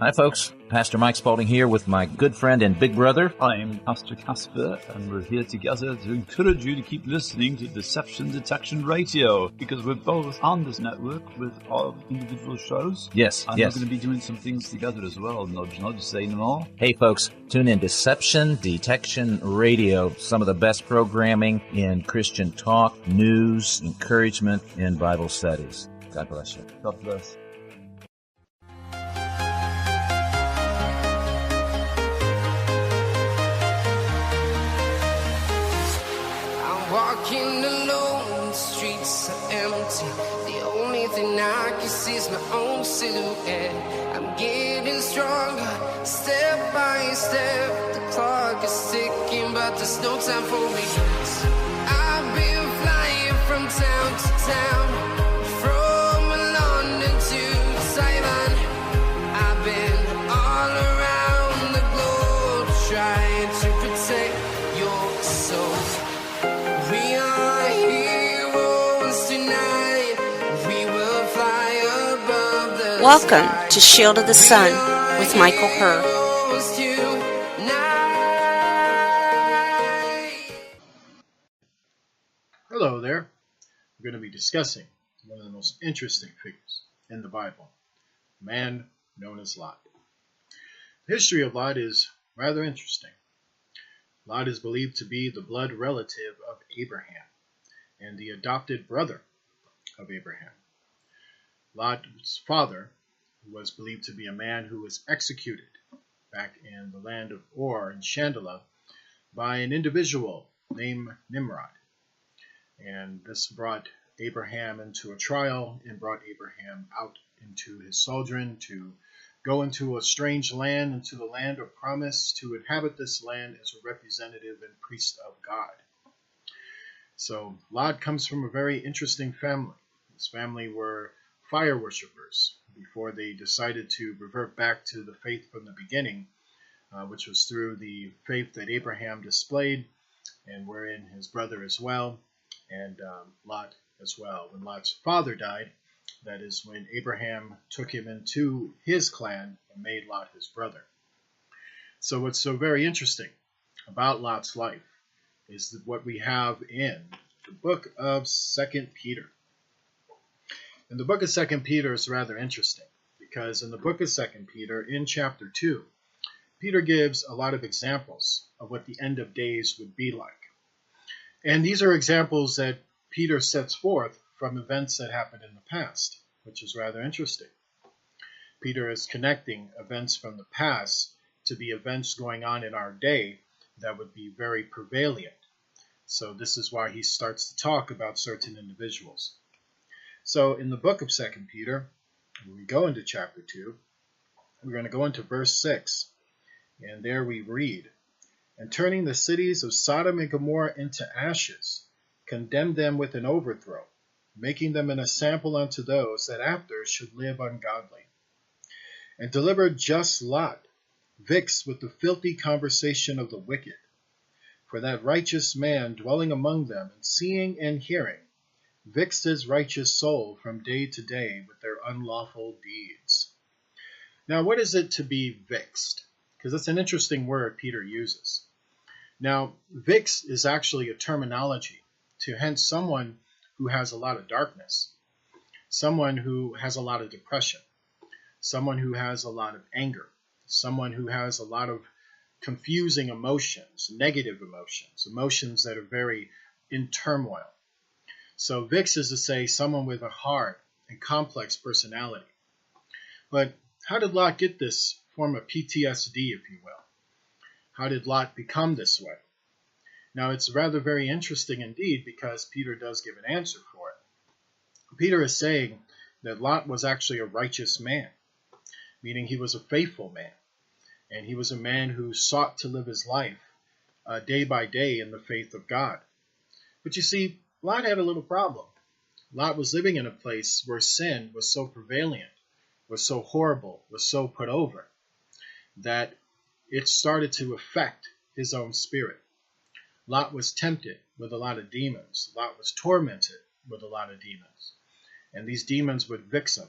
Hi, folks. Pastor Mike Spalding here with my good friend and big brother. I'm Pastor Casper, and we're here together to encourage you to keep listening to Deception Detection Radio, because we're both on this network with our individual shows. Yes, and yes. we're going to be doing some things together as well. Nudge, say no more. Hey, folks, tune in Deception Detection Radio. Some of the best programming in Christian talk, news, encouragement, and Bible studies. God bless you. God bless. Walking alone, the streets are empty. The only thing I can see is my own silhouette. I'm getting stronger, step by step. The clock is ticking, but there's no time for me. I've been flying from town to town, from London to Taiwan. I've been all around the globe trying to protect your soul. We are heroes tonight. We will fly above the Welcome sky. to Shield of the Sun with Michael Hur. Heroes tonight. Hello there. We're going to be discussing one of the most interesting figures in the Bible, a man known as Lot. The history of Lot is rather interesting. Lot is believed to be the blood relative of Abraham and the adopted brother of Abraham. Lot's father was believed to be a man who was executed back in the land of Ur in Chandela by an individual named Nimrod. And this brought Abraham into a trial and brought Abraham out into his sojourn to go into a strange land, into the land of promise, to inhabit this land as a representative and priest of God. So Lot comes from a very interesting family. His family were fire worshippers before they decided to revert back to the faith from the beginning, which was through the faith that Abraham displayed, and wherein his brother as well, and Lot as well. When Lot's father died, that is when Abraham took him into his clan and made Lot his brother. So what's so very interesting about Lot's life is what we have in the book of 2 Peter. And the book of 2 Peter is rather interesting because in the book of 2 Peter, in chapter 2, Peter gives a lot of examples of what the end of days would be like. And these are examples that Peter sets forth from events that happened in the past, which is rather interesting. Peter is connecting events from the past to the events going on in our day that would be very prevalent. So this is why he starts to talk about certain individuals. So in the book of 2 Peter, when we go into chapter 2, we're going to go into verse 6. And there we read, "And turning the cities of Sodom and Gomorrah into ashes, condemned them with an overthrow, making them an example unto those that after should live ungodly. And delivered just Lot, vexed with the filthy conversation of the wicked. For that righteous man dwelling among them, and seeing and hearing, vexed his righteous soul from day to day with their unlawful deeds." Now, what is it to be vexed? Because that's an interesting word Peter uses. Now, vexed is actually a terminology to hence someone who has a lot of darkness, someone who has a lot of depression, someone who has a lot of anger, someone who has a lot of confusing emotions, negative emotions, emotions that are very in turmoil. So vix is to say someone with a hard and complex personality. But how did Lot get this form of PTSD, if you will? How did Lot become this way? Now, it's rather very interesting indeed because Peter does give an answer for it. Peter is saying that Lot was actually a righteous man, meaning he was a faithful man, and he was a man who sought to live his life day by day in the faith of God. But you see, Lot had a little problem. Lot was living in a place where sin was so prevalent, was so horrible, was so put over, that it started to affect his own spirit. Lot was tempted with a lot of demons. Lot was tormented with a lot of demons. And these demons would vex him.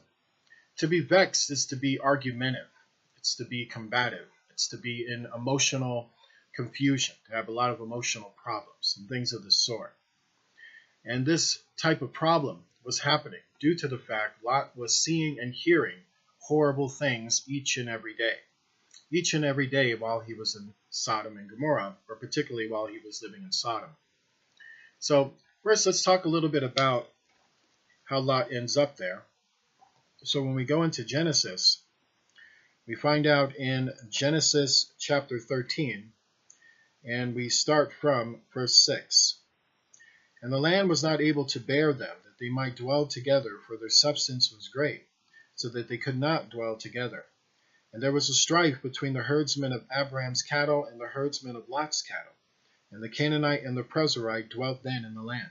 To be vexed is to be argumentative. It's to be combative. It's to be in emotional confusion, to have a lot of emotional problems and things of the sort. And this type of problem was happening due to the fact Lot was seeing and hearing horrible things each and every day. Each and every day while he was in Sodom and Gomorrah, or particularly while he was living in Sodom. So first, let's talk a little bit about how Lot ends up there. So when we go into Genesis, we find out in Genesis chapter 13, and we start from verse 6. And the land was not able to bear them, that they might dwell together, for their substance was great, so that they could not dwell together. And there was a strife between the herdsmen of Abram's cattle and the herdsmen of Lot's cattle. And the Canaanite and the Perizzite dwelt then in the land.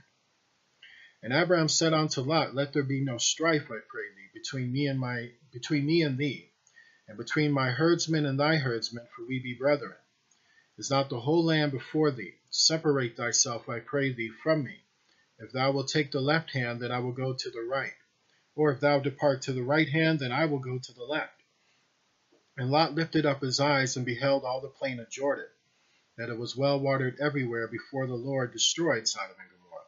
And Abram said unto Lot, Let there be no strife, I pray thee, between me and thee, and between my herdsmen and thy herdsmen, for we be brethren. Is not the whole land before thee? Separate thyself, I pray thee, from me. If thou wilt take the left hand, then I will go to the right. Or if thou depart to the right hand, then I will go to the left. And Lot lifted up his eyes and beheld all the plain of Jordan, that it was well watered everywhere before the Lord destroyed Sodom and Gomorrah,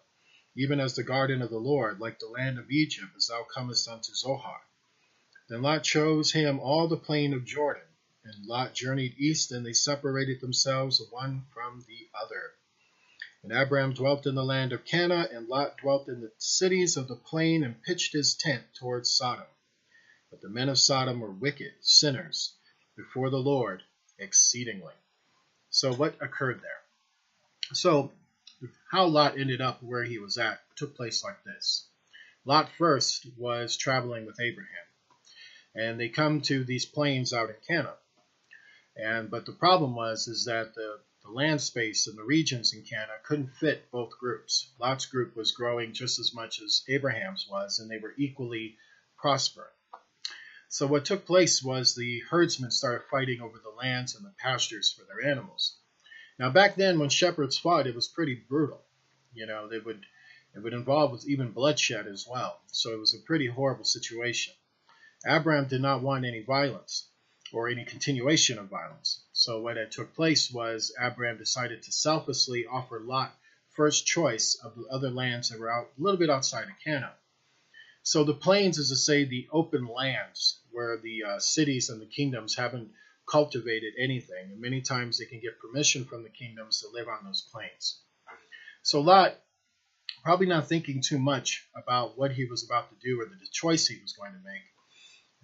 even as the garden of the Lord, like the land of Egypt, as thou comest unto Zohar. Then Lot chose him all the plain of Jordan, and Lot journeyed east, and they separated themselves the one from the other. And Abram dwelt in the land of Canaan, and Lot dwelt in the cities of the plain, and pitched his tent towards Sodom. But the men of Sodom were wicked, sinners, before the Lord exceedingly. So what occurred there? So how Lot ended up where he was at took place like this. Lot first was traveling with Abraham, and they come to these plains out in Canaan. But the problem is that the land space and the regions in Canaan couldn't fit both groups. Lot's group was growing just as much as Abraham's was, and they were equally prospering. So what took place was the herdsmen started fighting over the lands and the pastures for their animals. Now back then, when shepherds fought, it was pretty brutal. You know, it would involve with even bloodshed as well. So it was a pretty horrible situation. Abram did not want any violence or any continuation of violence. So what had took place was Abram decided to selflessly offer Lot first choice of the other lands that were out a little bit outside of Canaan. So the plains is to say the open lands where the cities and the kingdoms haven't cultivated anything. And many times they can get permission from the kingdoms to live on those plains. So Lot, probably not thinking too much about what he was about to do or the choice he was going to make,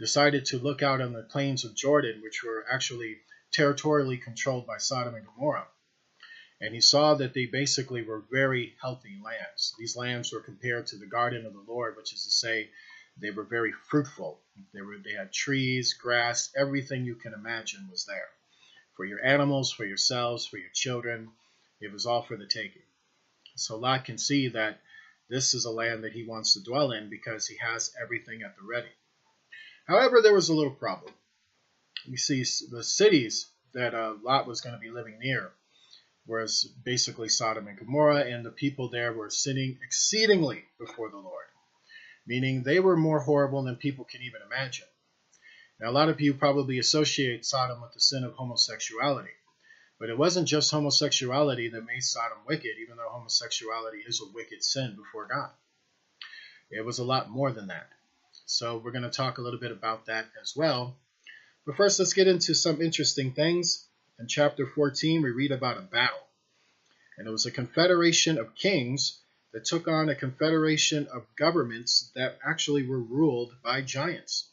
decided to look out on the plains of Jordan, which were actually territorially controlled by Sodom and Gomorrah. And he saw that they basically were very healthy lands. These lands were compared to the garden of the Lord, which is to say they were very fruitful. They had trees, grass, everything you can imagine was there. For your animals, for yourselves, for your children, it was all for the taking. So Lot can see that this is a land that he wants to dwell in because he has everything at the ready. However, there was a little problem. You see, the cities that Lot was going to be living near was basically Sodom and Gomorrah, and the people there were sinning exceedingly before the Lord, meaning they were more horrible than people can even imagine. Now, a lot of you probably associate Sodom with the sin of homosexuality, but it wasn't just homosexuality that made Sodom wicked, even though homosexuality is a wicked sin before God. It was a lot more than that. So we're going to talk a little bit about that as well. But first, let's get into some interesting things. In chapter 14, we read about a battle. And it was a confederation of kings that took on a confederation of governments that actually were ruled by giants.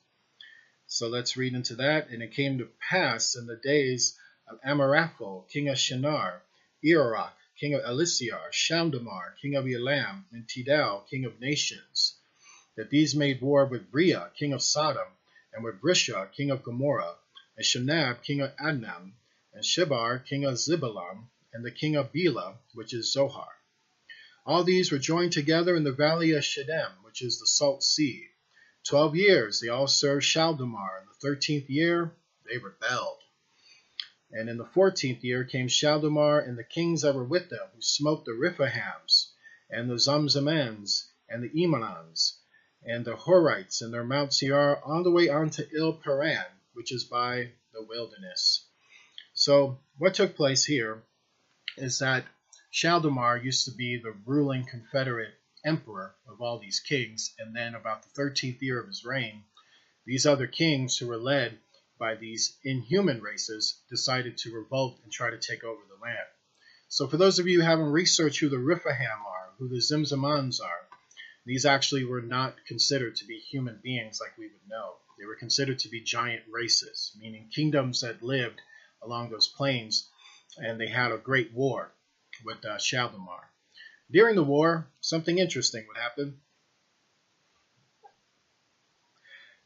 So let's read into that. And it came to pass in the days of Amraphel, king of Shinar, Erach, king of Elishar, Shamdamar, king of Elam, and Tidal, king of nations, that these made war with Bria, king of Sodom, and with Brisha, king of Gomorrah, and Shinab, king of Adnam, and Shebar, king of Zebulun, and the king of Bela, which is Zohar. All these were joined together in the valley of Shedem, which is the salt sea. 12 years they all served Shaldamar. In the 13th year they rebelled. And in the 14th year came Shaldamar and the kings that were with them, who smote the Rephaims, and the Zamzamans, and the Emanans, and the Horites, and their Mount Seir, on the way unto Il Paran, which is by the wilderness. So what took place here is that Chaldemar used to be the ruling Confederate emperor of all these kings, and then about the 13th year of his reign, these other kings who were led by these inhuman races decided to revolt and try to take over the land. So for those of you who haven't researched who the Rephaim are, who the Zimzamans are, these actually were not considered to be human beings like we would know. They were considered to be giant races, meaning kingdoms that lived along those plains, and they had a great war with Chaldemar. During the war, something interesting would happen.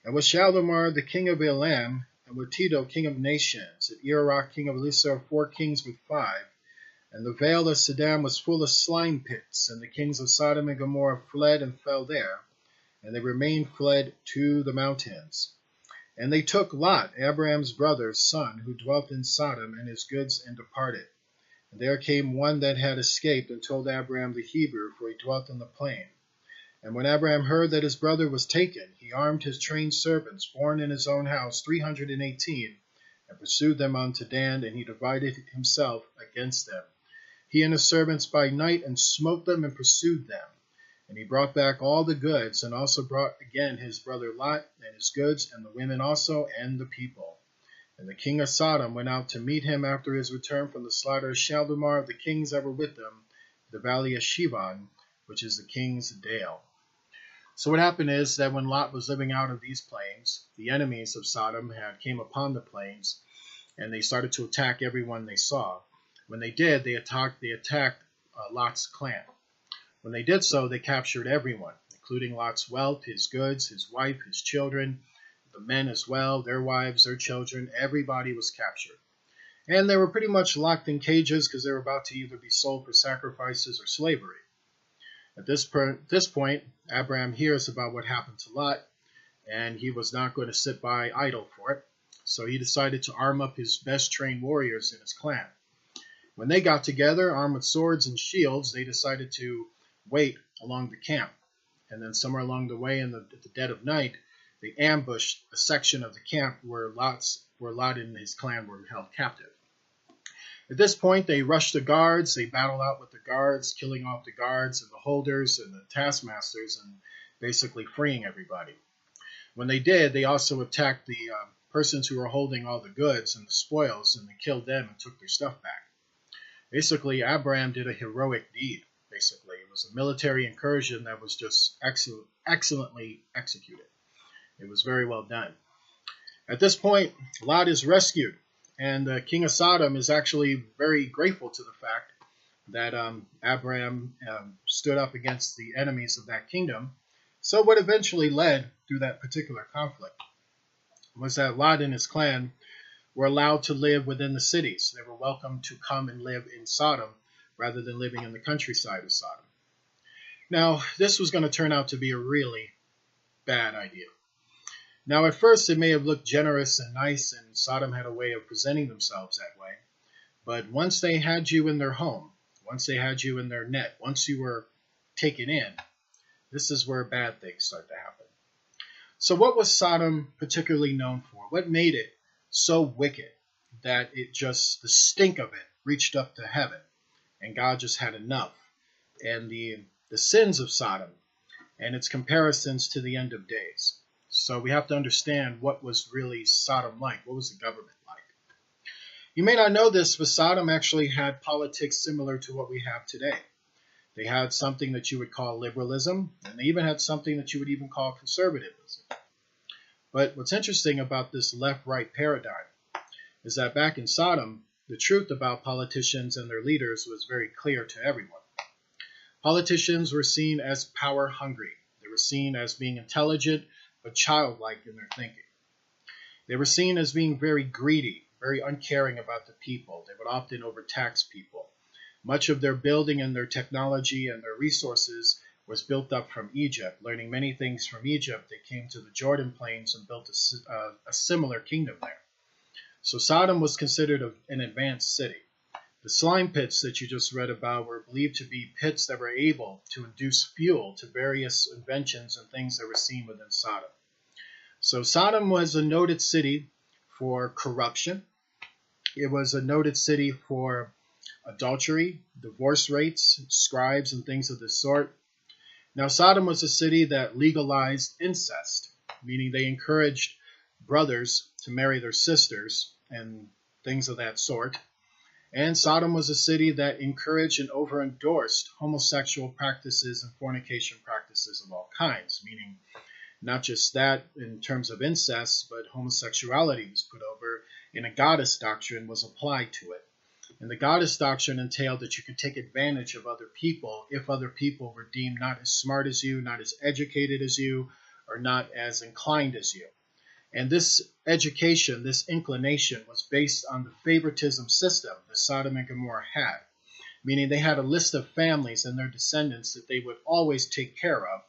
And with Chaldemar, the king of Elam, and with Tiddo, king of nations, and Iraq, king of Elisa, 4 kings with 5, and the vale of Sodom was full of slime pits, and the kings of Sodom and Gomorrah fled and fell there, and they remained fled to the mountains. And they took Lot, Abraham's brother's son, who dwelt in Sodom, and his goods, and departed. And there came one that had escaped, and told Abraham the Hebrew, for he dwelt in the plain. And when Abraham heard that his brother was taken, he armed his trained servants, born in his own house, 318, and pursued them unto Dan, and he divided himself against them, he and his servants by night, and smote them and pursued them. And he brought back all the goods, and also brought again his brother Lot, and his goods, and the women also, and the people. And the king of Sodom went out to meet him after his return from the slaughter of Chaldemar, the kings that were with them, the valley of Shivon, which is the king's dale. So what happened is that when Lot was living out of these plains, the enemies of Sodom had came upon the plains, and they started to attack everyone they saw. When they did, they attacked Lot's clan. When they did so, they captured everyone, including Lot's wealth, his goods, his wife, his children, the men as well, their wives, their children. Everybody was captured. And they were pretty much locked in cages because they were about to either be sold for sacrifices or slavery. At this point, Abraham hears about what happened to Lot, and he was not going to sit by idle for it. So he decided to arm up his best trained warriors in his clan. When they got together, armed with swords and shields, they decided to wait along the camp. And then somewhere along the way, at the dead of night, they ambushed a section of the camp where Lot and his clan were held captive. At this point, they rushed the guards. They battled out with the guards, killing off the guards and the holders and the taskmasters, and basically freeing everybody. When they did, they also attacked the persons who were holding all the goods and the spoils, and they killed them and took their stuff back. Basically, Abraham did a heroic deed, basically. It was a military incursion that was just excellently executed. It was very well done. At this point, Lot is rescued, and the king of Sodom is actually very grateful to the fact that Abraham stood up against the enemies of that kingdom. So what eventually led through that particular conflict was that Lot and his clan were allowed to live within the cities. They were welcome to come and live in Sodom rather than living in the countryside of Sodom. Now, this was going to turn out to be a really bad idea. Now, at first, it may have looked generous and nice, and Sodom had a way of presenting themselves that way. But once they had you in their home, once they had you in their net, once you were taken in, this is where bad things start to happen. So what was Sodom particularly known for? What made it so wicked that the stink of it reached up to heaven, and God just had enough? And the sins of Sodom and its comparisons to the end of days. So we have to understand what was really Sodom like. What was the government like? You may not know this, but Sodom actually had politics similar to what we have today. They had something that you would call liberalism, and they even had something that you would even call conservatism. But what's interesting about this left-right paradigm is that back in Sodom, the truth about politicians and their leaders was very clear to everyone. Politicians were seen as power-hungry. They were seen as being intelligent, but childlike in their thinking. They were seen as being very greedy, very uncaring about the people. They would often overtax people. Much of their building and their technology and their resources was built up from Egypt. Learning many things from Egypt, they came to the Jordan Plains and built a similar kingdom there. So Sodom was considered an advanced city. The slime pits that you just read about were believed to be pits that were able to induce fuel to various inventions and things that were seen within Sodom. So Sodom was a noted city for corruption. It was a noted city for adultery, divorce rates, scribes, and things of this sort. Now, Sodom was a city that legalized incest, meaning they encouraged brothers to marry their sisters and things of that sort. And Sodom was a city that encouraged and over-endorsed homosexual practices and fornication practices of all kinds, meaning not just that in terms of incest, but homosexuality was put over, and a goddess doctrine was applied to it. And the goddess doctrine entailed that you could take advantage of other people if other people were deemed not as smart as you, not as educated as you, or not as inclined as you. And this education, this inclination, was based on the favoritism system that Sodom and Gomorrah had, meaning they had a list of families and their descendants that they would always take care of,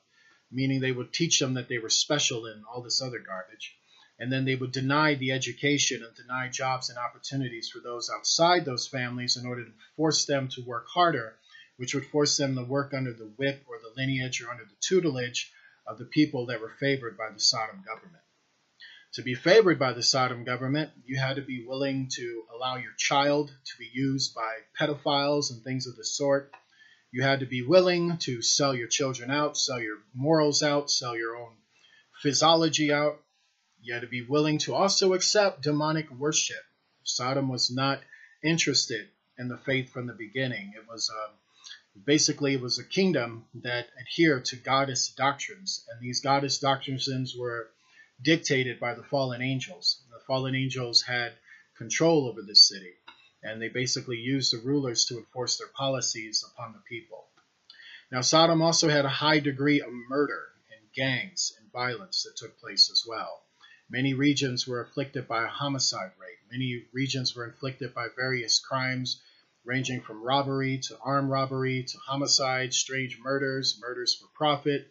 meaning they would teach them that they were special and all this other garbage. And then they would deny the education and deny jobs and opportunities for those outside those families in order to force them to work harder, which would force them to work under the whip or the lineage or under the tutelage of the people that were favored by the Sodom government. To be favored by the Sodom government, you had to be willing to allow your child to be used by pedophiles and things of the sort. You had to be willing to sell your children out, sell your morals out, sell your own physiology out. You had to be willing to also accept demonic worship. Sodom was not interested in the faith from the beginning. It was basically it was a kingdom that adhered to goddess doctrines, and these goddess doctrines were dictated by the fallen angels. The fallen angels had control over this city, and they basically used the rulers to enforce their policies upon the people. Now, Sodom also had a high degree of murder and gangs and violence that took place as well. Many regions were afflicted by a homicide rate. Many regions were inflicted by various crimes, ranging from robbery to armed robbery to homicide, strange murders, murders for profit,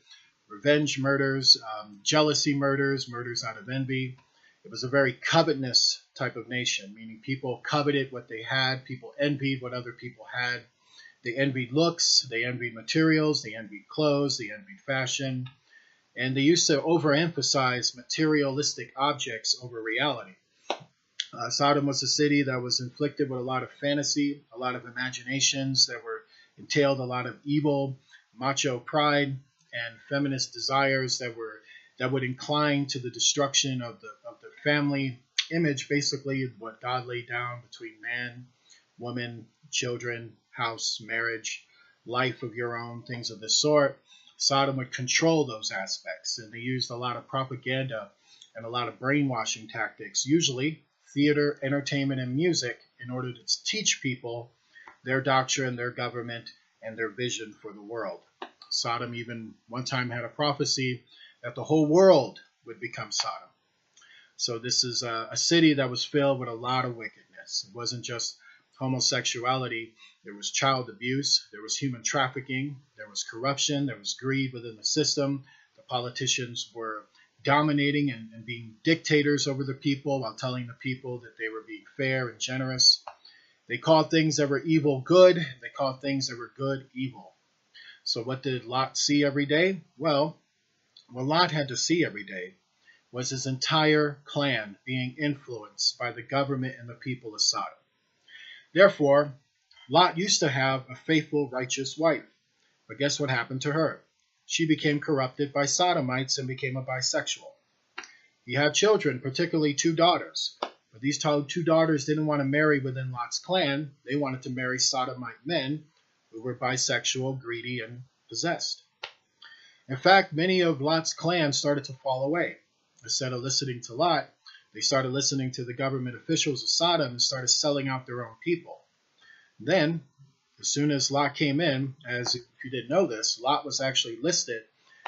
revenge murders, jealousy murders, murders out of envy. It was a very covetous type of nation, meaning people coveted what they had. People envied what other people had. They envied looks, they envied materials, they envied clothes, they envied fashion. And they used to overemphasize materialistic objects over reality. Sodom was a city that was inflicted with a lot of fantasy, a lot of imaginations that were entailed a lot of evil, macho pride, and feminist desires that would incline to the destruction of the family image, basically what God laid down between man, woman, children, house, marriage, life of your own, things of this sort. Sodom would control those aspects, and they used a lot of propaganda and a lot of brainwashing tactics, usually theater, entertainment, and music, in order to teach people their doctrine, their government, and their vision for the world. Sodom even one time had a prophecy that the whole world would become Sodom. So this is a city that was filled with a lot of wickedness. It wasn't just homosexuality. There was child abuse, there was human trafficking, there was corruption, there was greed within the system. The politicians were dominating and being dictators over the people while telling the people that they were being fair and generous. They called things that were evil good, they called things that were good evil. So what did Lot see every day? Well, what Lot had to see every day was his entire clan being influenced by the government and the people of Sodom. Therefore, Lot used to have a faithful, righteous wife. But guess what happened to her? She became corrupted by Sodomites and became a bisexual. He had children, particularly 2 daughters. But these 2 daughters didn't want to marry within Lot's clan. They wanted to marry Sodomite men who were bisexual, greedy, and possessed. In fact, many of Lot's clan started to fall away. Instead of listening to Lot, they started listening to the government officials of Sodom and started selling out their own people. Then, as soon as Lot came in, as if you didn't know this, Lot was actually listed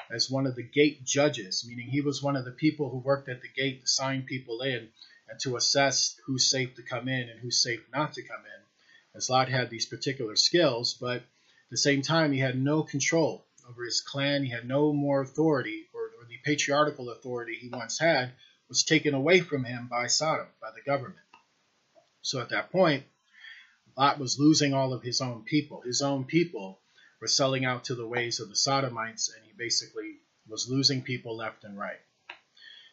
as one of the gate judges, meaning he was one of the people who worked at the gate to sign people in and to assess who's safe to come in and who's safe not to come in, as Lot had these particular skills, but at the same time he had no control over his clan. He had no more authority, or the patriarchal authority he once had was taken away from him by Sodom, by the government. So at that point, Lot was losing all of his own people. His own people were selling out to the ways of the Sodomites, and he basically was losing people left and right.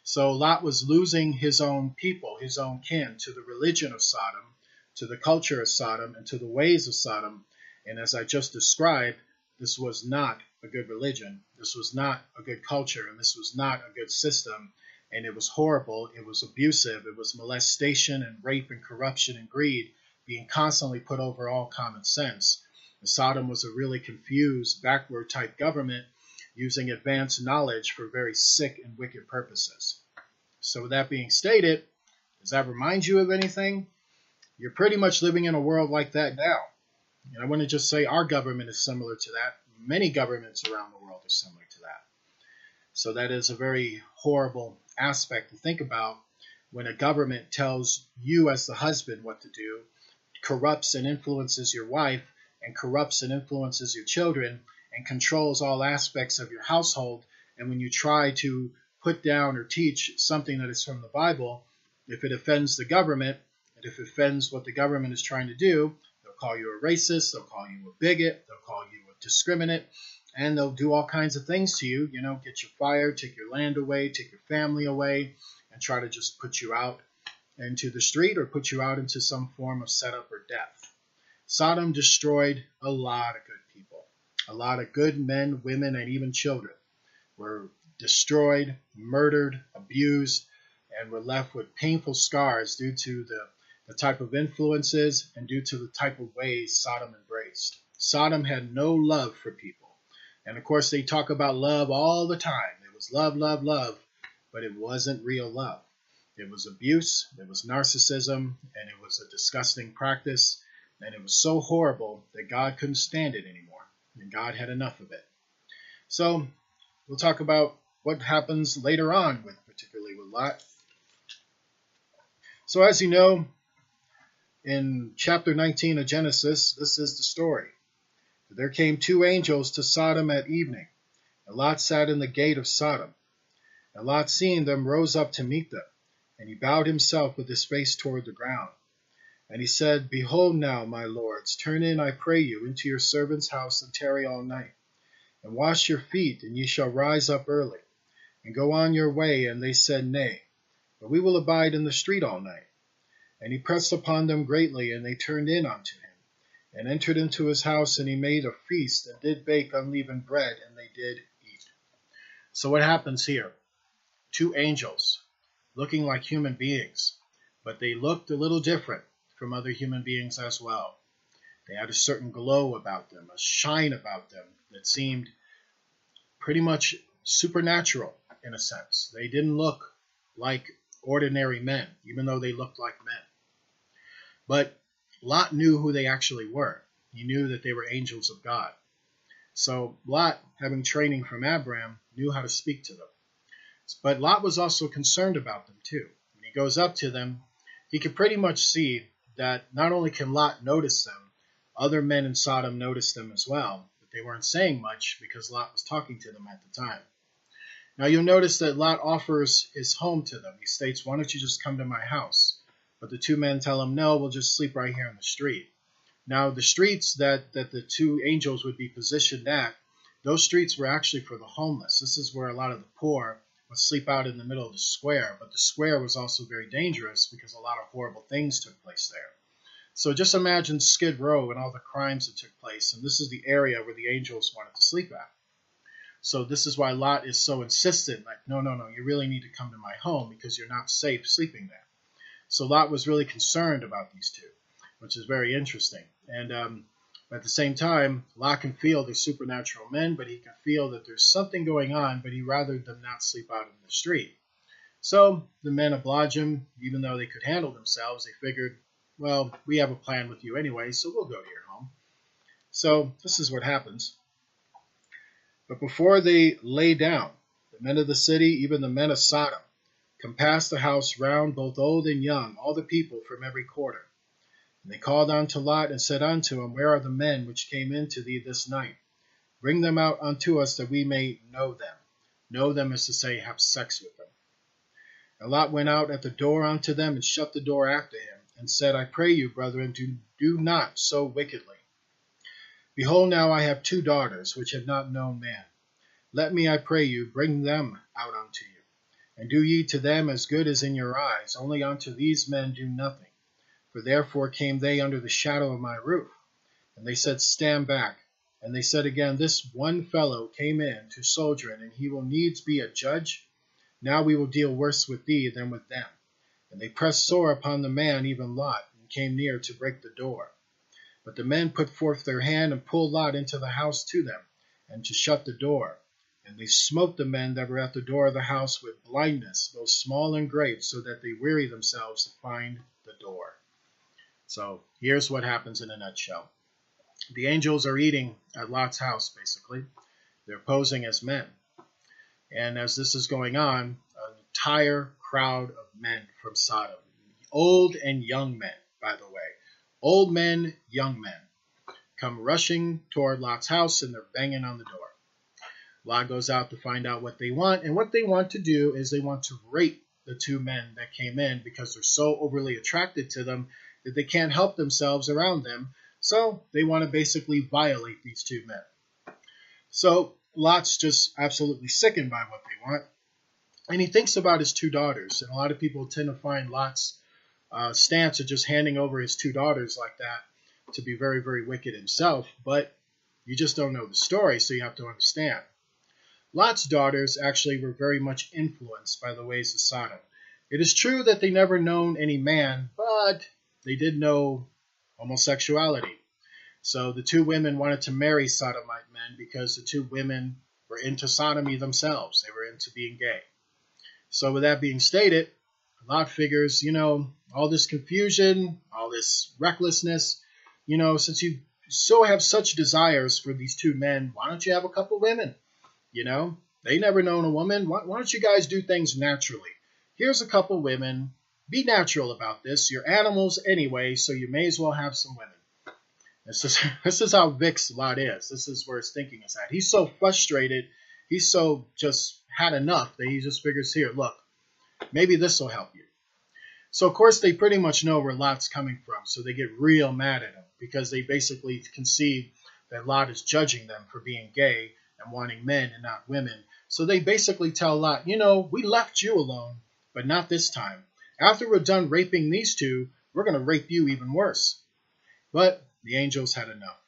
So Lot was losing his own people, his own kin, to the religion of Sodom, to the culture of Sodom, and to the ways of Sodom. And as I just described, this was not a good religion. This was not a good culture, and this was not a good system. And it was horrible. It was abusive. It was molestation and rape and corruption and greed being constantly put over all common sense. And Sodom was a really confused, backward type government using advanced knowledge for very sick and wicked purposes. So with that being stated, does that remind you of anything? You're pretty much living in a world like that now. And I want to just say our government is similar to that. Many governments around the world are similar to that. So that is a very horrible aspect to think about when a government tells you as the husband what to do, corrupts and influences your wife, and corrupts and influences your children, and controls all aspects of your household. And when you try to put down or teach something that is from the Bible, if it offends the government, and if it offends what the government is trying to do, they'll call you a racist, they'll call you a bigot, they'll call you a discriminant, and they'll do all kinds of things to you, get you fired, take your land away, take your family away, and try to just put you out into the street or put you out into some form of setup or death. Sodom destroyed a lot of good people. A lot of good men, women, and even children were destroyed, murdered, abused, and were left with painful scars due to the type of influences and due to the type of ways Sodom embraced. Sodom had no love for people. And of course, they talk about love all the time. It was love, love, love, but it wasn't real love. It was abuse, it was narcissism, and it was a disgusting practice, and it was so horrible that God couldn't stand it anymore, and God had enough of it. So we'll talk about what happens later on, particularly with Lot. So as you know, in chapter 19 of Genesis, this is the story. There came two angels to Sodom at evening, and Lot sat in the gate of Sodom. And Lot, seeing them, rose up to meet them, and he bowed himself with his face toward the ground. And he said, Behold now, my lords, turn in, I pray you, into your servant's house, and tarry all night. And wash your feet, and ye shall rise up early, and go on your way. And they said, Nay, but we will abide in the street all night. And he pressed upon them greatly, and they turned in unto him, and entered into his house, and he made a feast, and did bake unleavened bread, and they did eat. So what happens here? Two angels, looking like human beings, but they looked a little different from other human beings as well. They had a certain glow about them, a shine about them that seemed pretty much supernatural in a sense. They didn't look like ordinary men, even though they looked like men. But Lot knew who they actually were. He knew that they were angels of God. So Lot, having training from Abraham, knew how to speak to them. But Lot was also concerned about them too. When he goes up to them, he could pretty much see that not only can Lot notice them, other men in Sodom noticed them as well, but they weren't saying much because Lot was talking to them at the time. Now you'll notice that Lot offers his home to them. He states, why don't you just come to my house? But the two men tell him, no, we'll just sleep right here in the street. Now the streets that the two angels would be positioned at, those streets were actually for the homeless. This is where a lot of the poor would sleep out in the middle of the square. But the square was also very dangerous because a lot of horrible things took place there. So just imagine Skid Row and all the crimes that took place. And this is the area where the angels wanted to sleep at. So this is why Lot is so insistent, like, no, you really need to come to my home because you're not safe sleeping there. So Lot was really concerned about these two, which is very interesting. And at the same time, Lot can feel they're supernatural men, but he can feel that there's something going on, but he'd rather them not sleep out in the street. So the men oblige him, even though they could handle themselves. They figured, well, we have a plan with you anyway, so we'll go to your home. So this is what happens. But before they lay down, the men of the city, even the men of Sodom, compassed the house round, both old and young, all the people from every quarter. And they called unto Lot and said unto him, Where are the men which came in to thee this night? Bring them out unto us, that we may know them. Know them is to say, have sex with them. And Lot went out at the door unto them, and shut the door after him, and said, I pray you, brethren, do not so wickedly. Behold, now I have 2 daughters, which have not known man. Let me, I pray you, bring them out unto you. And do ye to them as good as in your eyes, only unto these men do nothing. For therefore came they under the shadow of my roof. And they said, Stand back. And they said again, This one fellow came in to sojourn, and he will needs be a judge. Now we will deal worse with thee than with them. And they pressed sore upon the man, even Lot, and came near to break the door. But the men put forth their hand, and pulled Lot into the house to them, and to shut the door. And they smote the men that were at the door of the house with blindness, both small and great, so that they weary themselves to find the door. So here's what happens in a nutshell. The angels are eating at Lot's house, basically. They're posing as men. And as this is going on, an entire crowd of men from Sodom, old and young men, by the way, old men, young men, come rushing toward Lot's house, and they're banging on the door. Lot goes out to find out what they want, and what they want to do is they want to rape the two men that came in because they're so overly attracted to them that they can't help themselves around them. So they want to basically violate these two men. So Lot's just absolutely sickened by what they want. And he thinks about his two daughters. And a lot of people tend to find Lot's stance of just handing over his two daughters like that to be very, very wicked himself. But you just don't know the story, so you have to understand. Lot's daughters actually were very much influenced by the ways of Sodom. It is true that they never known any man, but they did know homosexuality. So the two women wanted to marry Sodomite men because the two women were into sodomy themselves. They were into being gay. So with that being stated, Lot figures, all this confusion, all this recklessness, since you so have such desires for these two men, why don't you have a couple women? They never known a woman. Why don't you guys do things naturally? Here's a couple women. Be natural about this. You're animals anyway, so you may as well have some women. This is how vexed Lot is. This is where his thinking is at. He's so frustrated. He's so just had enough that he just figures, here, look, maybe this will help you. So, of course, they pretty much know where Lot's coming from, so they get real mad at him because they basically conceive that Lot is judging them for being gay and wanting men and not women. So they basically tell Lot, we left you alone, but not this time. After we're done raping these two, we're going to rape you even worse. But the angels had enough.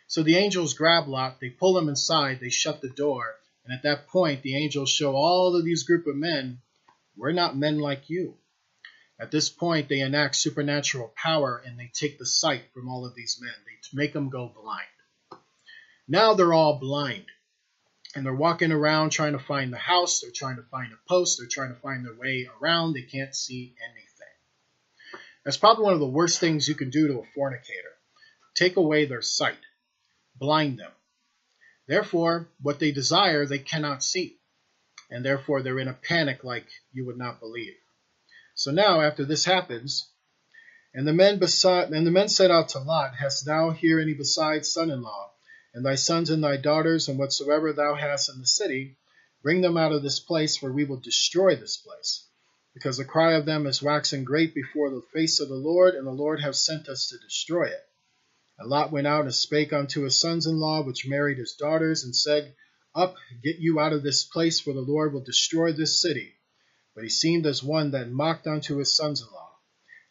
So the angels grab Lot, they pull him inside, they shut the door, and at that point, the angels show all of these group of men, we're not men like you. At this point, they enact supernatural power, and they take the sight from all of these men. They make them go blind. Now they're all blind. And they're walking around trying to find the house. They're trying to find a post. They're trying to find their way around. They can't see anything. That's probably one of the worst things you can do to a fornicator. Take away their sight. Blind them. Therefore, what they desire, they cannot see. And therefore, they're in a panic like you would not believe. So now, after this happens, and the men set out to Lot, Hast thou here any besides son-in-law? And thy sons and thy daughters, and whatsoever thou hast in the city, bring them out of this place, for we will destroy this place. Because the cry of them is waxing great before the face of the Lord, and the Lord hath sent us to destroy it. And Lot went out and spake unto his sons-in-law, which married his daughters, and said, Up, get you out of this place, for the Lord will destroy this city. But he seemed as one that mocked unto his sons-in-law.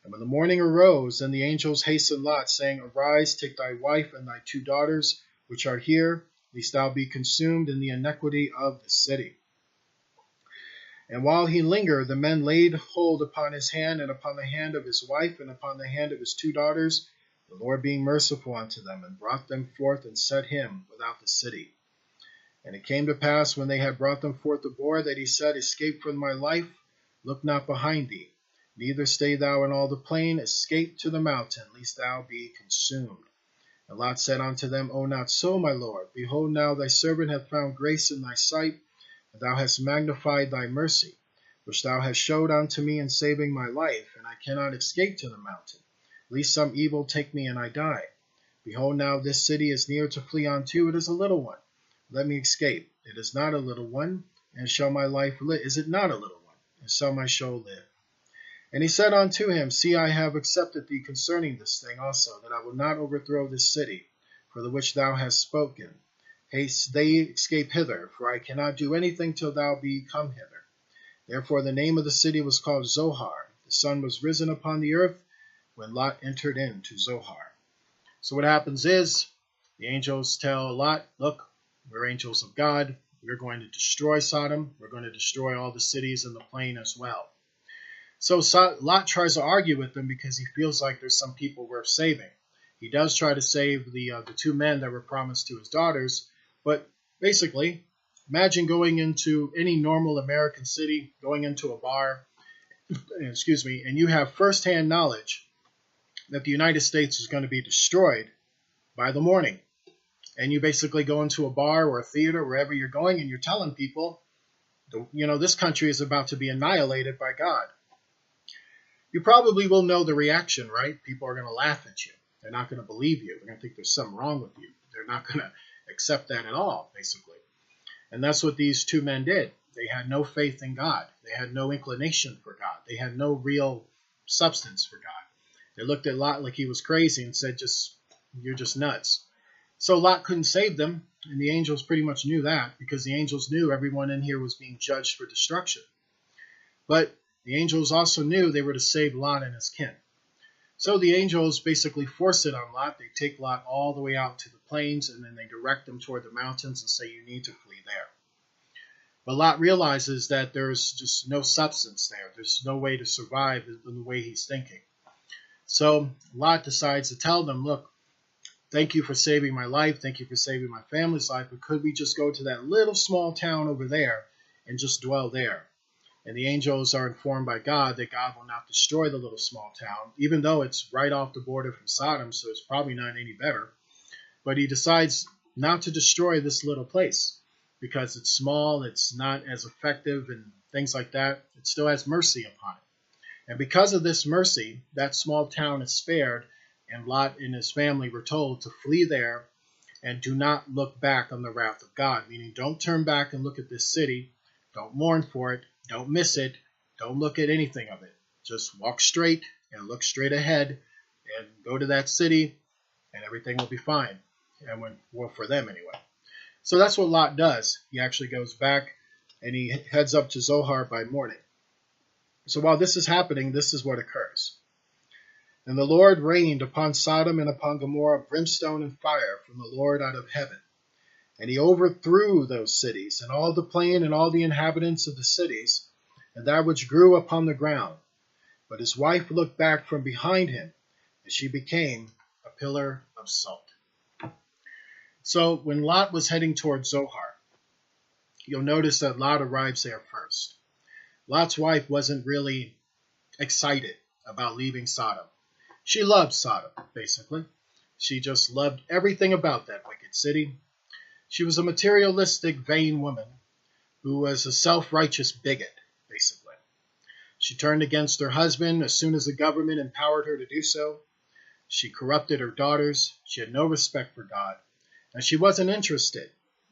And when the morning arose, then the angels hastened Lot, saying, Arise, take thy wife and thy two daughters, which are here, lest thou be consumed in the iniquity of the city. And while he lingered, the men laid hold upon his hand, and upon the hand of his wife, and upon the hand of his two daughters, the Lord being merciful unto them, and brought them forth, and set him without the city. And it came to pass, when they had brought them forth aboard, that he said, Escape from my life, look not behind thee, neither stay thou in all the plain, escape to the mountain, lest thou be consumed. And Lot said unto them, O not so, my Lord. Behold, now thy servant hath found grace in thy sight, and thou hast magnified thy mercy, which thou hast showed unto me in saving my life, and I cannot escape to the mountain, lest some evil take me and I die. Behold, now this city is near to flee unto, it is a little one. Let me escape. It is not a little one, and shall my life live? Is it not a little one, and shall my soul live? And he said unto him, See, I have accepted thee concerning this thing also, that I will not overthrow this city, for the which thou hast spoken. Haste they escape hither, for I cannot do anything till thou be come hither. Therefore the name of the city was called Zohar. The sun was risen upon the earth when Lot entered into Zohar. So what happens is, the angels tell Lot, look, we're angels of God. We're going to destroy Sodom. We're going to destroy all the cities in the plain as well. So Lot tries to argue with them because he feels like there's some people worth saving. He does try to save the two men that were promised to his daughters, but basically, imagine going into any normal American city, going into a bar, and you have firsthand knowledge that the United States is going to be destroyed by the morning. And you basically go into a bar or a theater, wherever you're going, and you're telling people, this country is about to be annihilated by God. You probably will know the reaction, right? People are going to laugh at you. They're not going to believe you. They're going to think there's something wrong with you. They're not going to accept that at all, basically. And that's what these two men did. They had no faith in God. They had no inclination for God. They had no real substance for God. They looked at Lot like he was crazy and said, you're just nuts. So Lot couldn't save them, and the angels pretty much knew that, because the angels knew everyone in here was being judged for destruction. But the angels also knew they were to save Lot and his kin. So the angels basically force it on Lot. They take Lot all the way out to the plains, and then they direct him toward the mountains and say, you need to flee there. But Lot realizes that there's just no substance there. There's no way to survive in the way he's thinking. So Lot decides to tell them, look, thank you for saving my life. Thank you for saving my family's life. But could we just go to that little small town over there and just dwell there? And the angels are informed by God that God will not destroy the little small town, even though it's right off the border from Sodom, so it's probably not any better. But he decides not to destroy this little place because it's small, it's not as effective, and things like that. It still has mercy upon it. And because of this mercy, that small town is spared, and Lot and his family were told to flee there and do not look back on the wrath of God, meaning don't turn back and look at this city, don't mourn for it, don't miss it, don't look at anything of it. Just walk straight and look straight ahead and go to that city, and everything will be fine. And well, for them anyway. So that's what Lot does. He actually goes back and he heads up to Zohar by morning. So while this is happening, this is what occurs. And the Lord rained upon Sodom and upon Gomorrah brimstone and fire from the Lord out of heaven. And he overthrew those cities, and all the plain and all the inhabitants of the cities, and that which grew upon the ground. But his wife looked back from behind him, and she became a pillar of salt. So when Lot was heading towards Zohar, you'll notice that Lot arrives there first. Lot's wife wasn't really excited about leaving Sodom. She loved Sodom, basically. She just loved everything about that wicked city. She was a materialistic, vain woman who was a self-righteous bigot, basically. She turned against her husband as soon as the government empowered her to do so. She corrupted her daughters. She had no respect for God. And she wasn't interested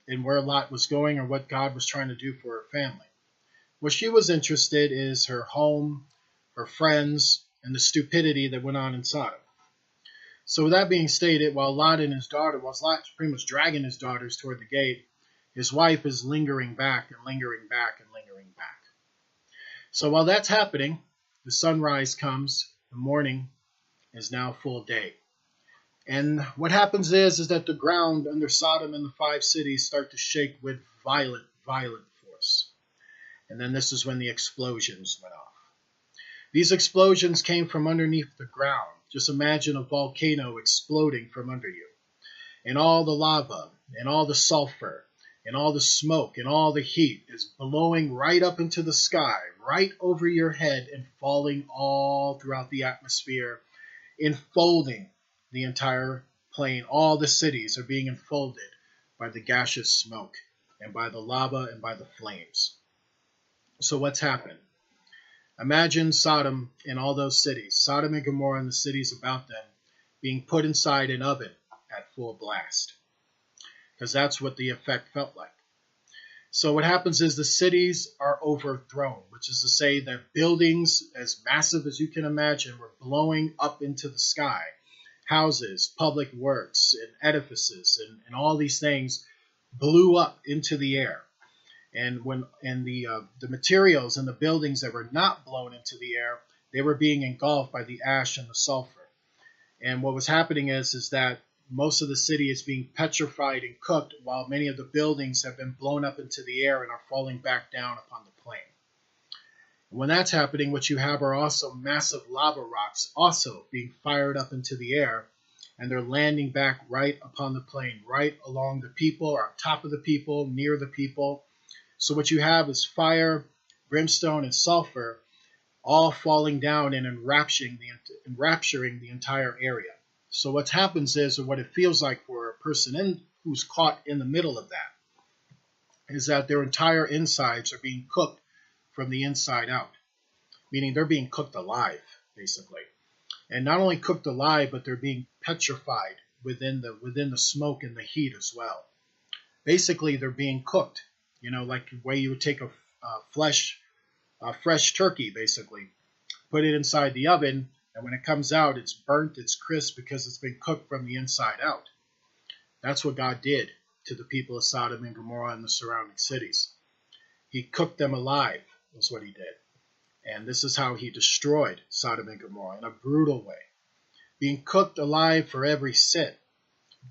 in where Lot was going or what God was trying to do for her family. What she was interested in is her home, her friends, and the stupidity that went on in Sodom. So with that being stated, while Lot Lot's pretty much dragging his daughters toward the gate, his wife is lingering back and lingering back and lingering back. So while that's happening, the sunrise comes, the morning is now full day. And what happens is that the ground under Sodom and the 5 cities start to shake with violent force. And then this is when the explosions went off. These explosions came from underneath the ground. Just imagine a volcano exploding from under you. And all the lava, and all the sulfur, and all the smoke, and all the heat is blowing right up into the sky, right over your head, and falling all throughout the atmosphere, enfolding the entire plain. All the cities are being enfolded by the gaseous smoke, and by the lava, and by the flames. So what's happened? Imagine Sodom and all those cities, Sodom and Gomorrah and the cities about them, being put inside an oven at full blast. Because that's what the effect felt like. So what happens is the cities are overthrown, which is to say that buildings as massive as you can imagine were blowing up into the sky. Houses, public works, and edifices, and all these things blew up into the air. And the materials and the buildings that were not blown into the air, they were being engulfed by the ash and the sulfur. And what was happening is that most of the city is being petrified and cooked, while many of the buildings have been blown up into the air and are falling back down upon the plain. When that's happening, what you have are also massive lava rocks also being fired up into the air, and they're landing back right upon the plain, right along the people, or on top of the people, near the people. So what you have is fire, brimstone, and sulfur all falling down and enrapturing the entire area. So what happens is, or what it feels like for a person who's caught in the middle of that, is that their entire insides are being cooked from the inside out, meaning they're being cooked alive, basically. And not only cooked alive, but they're being petrified within the smoke and the heat as well. Basically, they're being cooked, like the way you would take a fresh turkey, basically, put it inside the oven, and when it comes out, it's burnt, it's crisp, because it's been cooked from the inside out. That's what God did to the people of Sodom and Gomorrah and the surrounding cities. He cooked them alive, is what he did. And this is how he destroyed Sodom and Gomorrah, in a brutal way. Being cooked alive for every sin,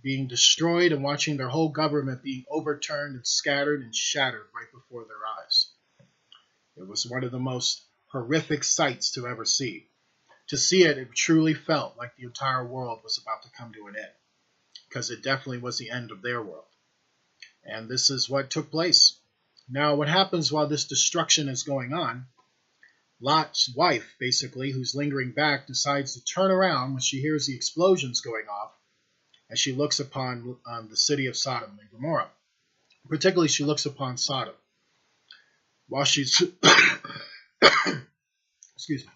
being destroyed, and watching their whole government being overturned and scattered and shattered right before their eyes. It was one of the most horrific sights to ever see. To see it, it truly felt like the entire world was about to come to an end, because it definitely was the end of their world. And this is what took place. Now, what happens while this destruction is going on, Lot's wife, basically, who's lingering back, decides to turn around when she hears the explosions going off, as she looks upon the city of Sodom and Gomorrah. Particularly, she looks upon Sodom. While she's excuse me.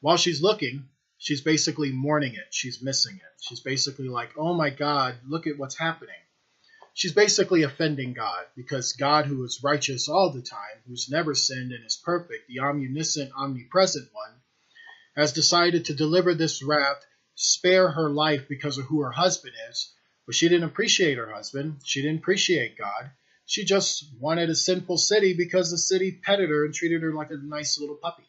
While she's looking, she's basically mourning it. She's missing it. She's basically like, oh my God, look at what's happening. She's basically offending God, because God, who is righteous all the time, who's never sinned and is perfect, the omniscient, omnipresent one, has decided to deliver this wrath, spare her life because of who her husband is. But she didn't appreciate her husband. She didn't appreciate God. She just wanted a sinful city because the city petted her and treated her like a nice little puppy.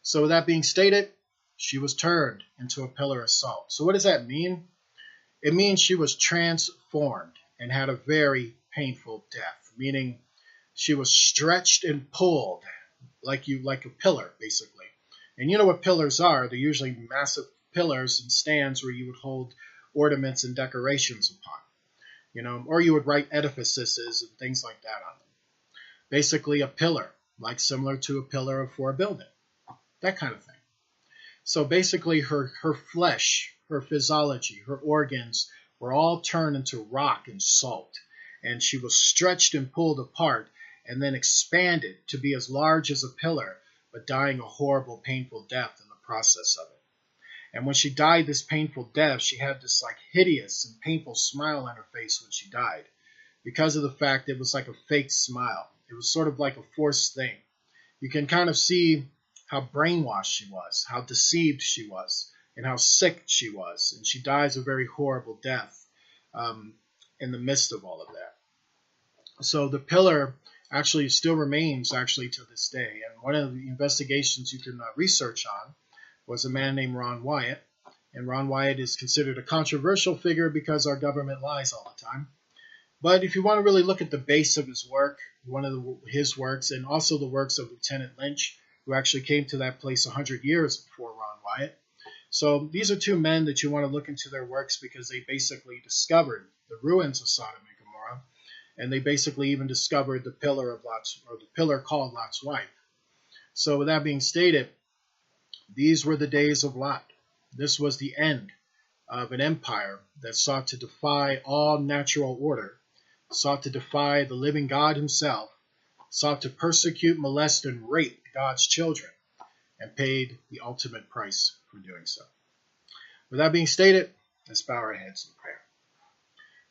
So with that being stated, she was turned into a pillar of salt. So what does that mean? It means she was transformed and had a very painful death, meaning she was stretched and pulled like a pillar, basically. And you know what pillars are? They're usually massive pillars and stands where you would hold ornaments and decorations upon, or you would write edifices and things like that on them. Basically a pillar, like similar to a pillar for a building. That kind of thing. So basically her flesh, her physiology, her organs were all turned into rock and salt. And she was stretched and pulled apart and then expanded to be as large as a pillar, but dying a horrible, painful death in the process of it. And when she died this painful death, she had this like hideous and painful smile on her face when she died, because of the fact it was like a fake smile. It was sort of like a forced thing. You can kind of see how brainwashed she was, how deceived she was, and how sick she was. And she dies a very horrible death in the midst of all of that. So the pillar actually still remains to this day. And one of the investigations you can research on was a man named Ron Wyatt. And Ron Wyatt is considered a controversial figure because our government lies all the time. But if you want to really look at the base of his work, his works, and also the works of Lieutenant Lynch, who actually came to that place 100 years before Ron Wyatt. So these are two men that you want to look into their works, because they basically discovered the ruins of Sodom and Gomorrah, and they basically even discovered the pillar of Lot's, or the pillar called Lot's wife. So with that being stated, these were the days of Lot. This was the end of an empire that sought to defy all natural order, sought to defy the living God himself, sought to persecute, molest, and rape God's children, and paid the ultimate price for doing so. With that being stated, let's bow our heads in prayer.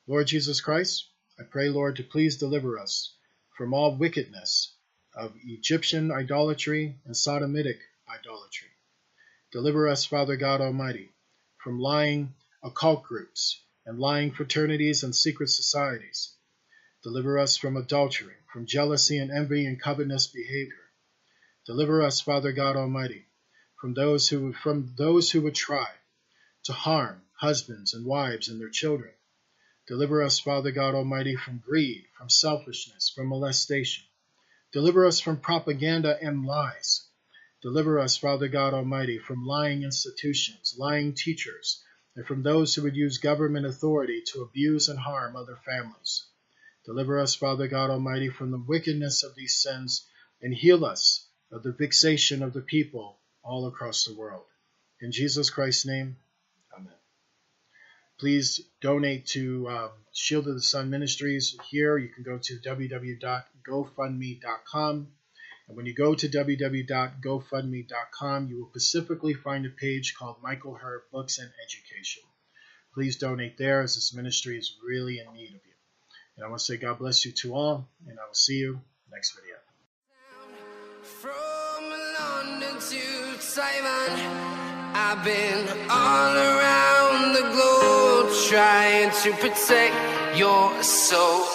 Lord Jesus Christ, I pray, Lord, to please deliver us from all wickedness of Egyptian idolatry and Sodomitic idolatry. Deliver us, Father God Almighty, from lying occult groups and lying fraternities and secret societies. Deliver us from adultery, from jealousy and envy and covetous behavior. Deliver us, Father God Almighty, from those who would try to harm husbands and wives and their children. Deliver us, Father God Almighty, from greed, from selfishness, from molestation. Deliver us from propaganda and lies. Deliver us, Father God Almighty, from lying institutions, lying teachers, and from those who would use government authority to abuse and harm other families. Deliver us, Father God Almighty, from the wickedness of these sins, and heal us of the vexation of the people all across the world. In Jesus Christ's name, amen. Please donate to Shield of the Sun Ministries. Here you can go to www.gofundme.com. And when you go to www.gofundme.com, you will specifically find a page called Michael Hur Books and Education. Please donate there, as this ministry is really in need of you. And I want to say God bless you to all, and I will see you next video. From London to Taiwan, I've been all around the globe trying to protect your soul.